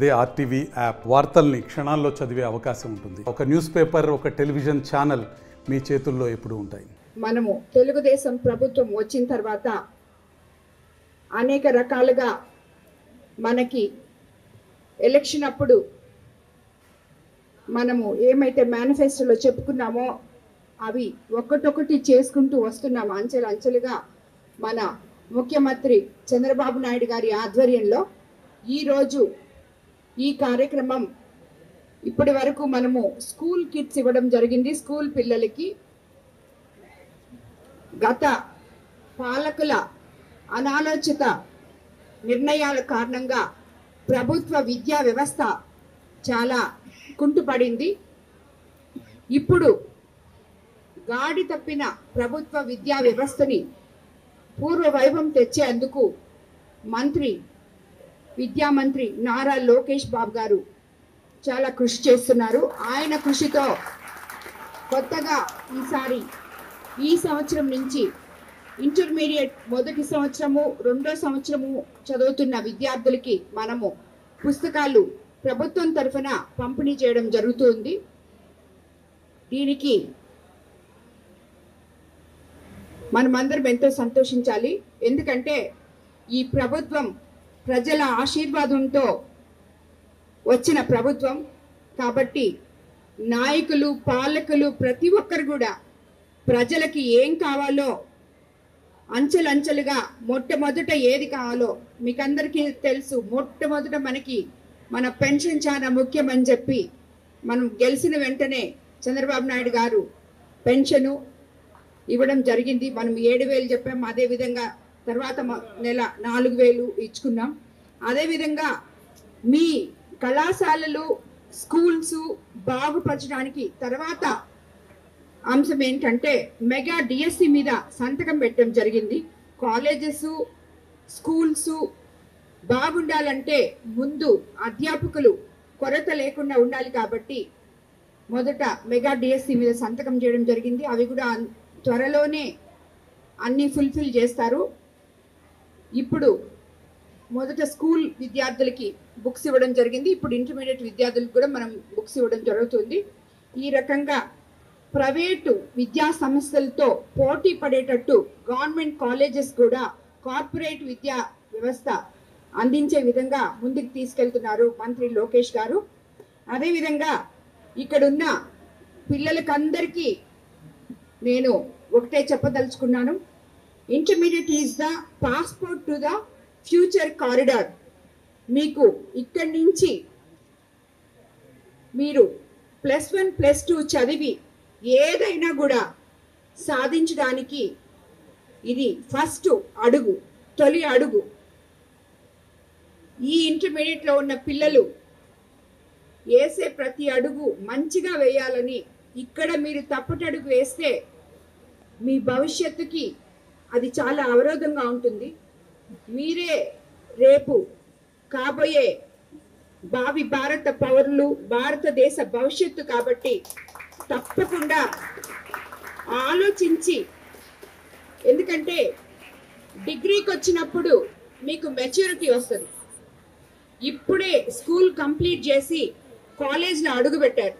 అదే RTV app వార్తల్ని క్షణాల్లో చదివే అవకాశం ఉంటుంది. ఒక న్యూస్ పేపర్, ఒక టెలివిజన్ ఛానల్ మీ చేతుల్లో ఎప్పుడూ ఉంటాయి. మనము తెలుగుదేశం ప్రభుత్వం వచ్చిన తర్వాత అనేక రకాలుగా మనకి ఎలక్షన్ అప్పుడు మనము ఏమైతే మేనిఫెస్టోలో చెప్పుకున్నామో అవి ఒక్కటొక్కటి చేసుకుంటూ వస్తున్నాము. అంచెలుగా మన ముఖ్యమంత్రి చంద్రబాబు నాయుడు గారి ఆధ్వర్యంలో ఈరోజు ఈ కార్యక్రమం ఇప్పటి వరకు మనము స్కూల్ కిట్స్ ఇవ్వడం జరిగింది. స్కూల్ పిల్లలకి గత పాలకుల అనాలోచిత నిర్ణయాల కారణంగా ప్రభుత్వ విద్యా వ్యవస్థ చాలా కుంటుపడింది. ఇప్పుడు గాడి తప్పిన ప్రభుత్వ విద్యా వ్యవస్థని పూర్వ వైభవం తెచ్చేందుకు విద్యామంత్రి నారా లోకేష్ బాబు గారు చాలా కృషి చేస్తున్నారు. ఆయన కృషితో కొత్తగా ఈ సంవత్సరం నుంచి ఇంటర్మీడియట్ మొదటి సంవత్సరము, రెండో సంవత్సరము చదువుతున్న విద్యార్థులకి మనము పుస్తకాలు ప్రభుత్వం తరఫున పంపిణీ చేయడం జరుగుతుంది. దీనికి మనమందరం ఎంతో సంతోషించాలి. ఎందుకంటే ఈ ప్రభుత్వం ప్రజల ఆశీర్వాదంతో వచ్చిన ప్రభుత్వం కాబట్టి నాయకులు, పాలకులు ప్రతి ఒక్కరు కూడా ప్రజలకి ఏం కావాలో అంచెలుగా మొట్టమొదట ఏది కావాలో మీకు అందరికీ తెలుసు. మొట్టమొదట మన పెన్షన్ చాలా ముఖ్యమని చెప్పి మనం గెలిచిన వెంటనే చంద్రబాబు నాయుడు గారు పెన్షను ఇవ్వడం జరిగింది. మనం 7,000 చెప్పాం. అదేవిధంగా తర్వాత నెల 4,000 ఇచ్చుకున్నాం. అదేవిధంగా మీ కళాశాలలు, స్కూల్స్ బాగుపరచడానికి తర్వాత అంశం ఏంటంటే మెగా డిఎస్సి మీద సంతకం పెట్టడం జరిగింది. కాలేజెస్, స్కూల్స్ బాగుండాలంటే ముందు అధ్యాపకులు కొరత లేకుండా ఉండాలి కాబట్టి మొదట మెగా డిఎస్సి మీద సంతకం చేయడం జరిగింది. అవి కూడా త్వరలోనే అన్ని ఫుల్ఫిల్ చేస్తారు. ఇప్పుడు మొదట స్కూల్ విద్యార్థులకి బుక్స్ ఇవ్వడం జరిగింది. ఇప్పుడు ఇంటర్మీడియట్ విద్యార్థులకు కూడా మనం బుక్స్ ఇవ్వడం జరుగుతుంది. ఈ రకంగా ప్రైవేటు విద్యా సంస్థలతో పోటీ పడేటట్టు గవర్నమెంట్ కాలేజెస్ కూడా కార్పొరేట్ విద్యా వ్యవస్థ అందించే విధంగా ముందుకు తీసుకెళ్తున్నారు మంత్రి లోకేష్ గారు. అదేవిధంగా ఇక్కడున్న పిల్లలకందరికీ నేను ఒకటే చెప్పదలుచుకున్నాను. Intermediate is the passport to the future corridor. మీకు ఇక్కడి నుంచి మీరు +1, +2 చదివి ఏదైనా కూడా సాధించడానికి ఇది ఫస్ట్ అడుగు, తొలి అడుగు. ఈ ఇంటర్మీడియట్లో ఉన్న పిల్లలు వేసే ప్రతి అడుగు మంచిగా వేయాలని, ఇక్కడ మీరు తప్పటడుగు వేస్తే మీ భవిష్యత్తుకి అది చాలా అవరోధంగా ఉంటుంది. మీరే రేపు కాబోయే భావి భారత పౌరులు, భారతదేశ భవిష్యత్తు కాబట్టి తప్పకుండా ఆలోచించి, ఎందుకంటే డిగ్రీకి వచ్చినప్పుడు మీకు మెచ్యూరిటీ వస్తుంది. ఇప్పుడే స్కూల్ కంప్లీట్ చేసి కాలేజ్లో అడుగుపెట్టారు.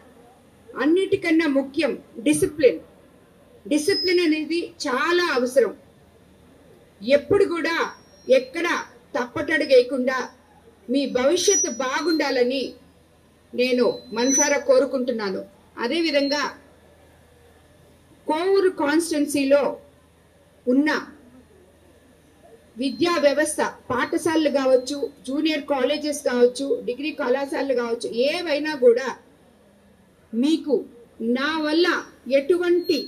అన్నిటికన్నా ముఖ్యం డిసిప్లిన్ అనేది చాలా అవసరం. ఎప్పుడు కూడా ఎక్కడ తప్పటడుగేయకుండా మీ భవిష్యత్తు బాగుండాలని నేను మనసారా కోరుకుంటున్నాను. అదేవిధంగా కోవూరు కాన్స్టిట్యున్సీలో ఉన్న విద్యా వ్యవస్థ, పాఠశాలలు కావచ్చు, జూనియర్ కాలేజెస్ కావచ్చు, డిగ్రీ కళాశాలలు కావచ్చు, ఏవైనా కూడా మీకు నా వల్ల ఎటువంటి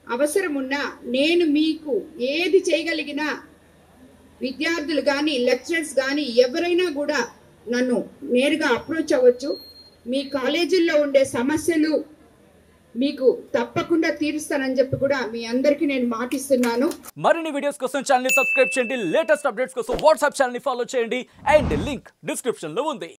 అవసరం ఉన్నా నేను మీకు ఏది చేయగలిగినా విద్యార్థులు కానీ లెక్చరర్స్ కానీ ఎవరైనా కూడా నన్ను నేరుగా అప్రోచ్ అవ్వచ్చు. మీ కాలేజీల్లో ఉండే సమస్యలు మీకు తప్పకుండా తీరుస్తానని చెప్పి కూడా మీ అందరికీ నేను మాటిస్తున్నాను. మరిన్ని వీడియోస్ కోసం ఛానల్ ని సబ్స్క్రైబ్ చేయండి. లేటెస్ట్ అప్డేట్స్ కోసం వాట్సాప్ ఛానల్ ని ఫాలో చేయండి. అండ్ లింక్ డిస్క్రిప్షన్ లో ఉంది.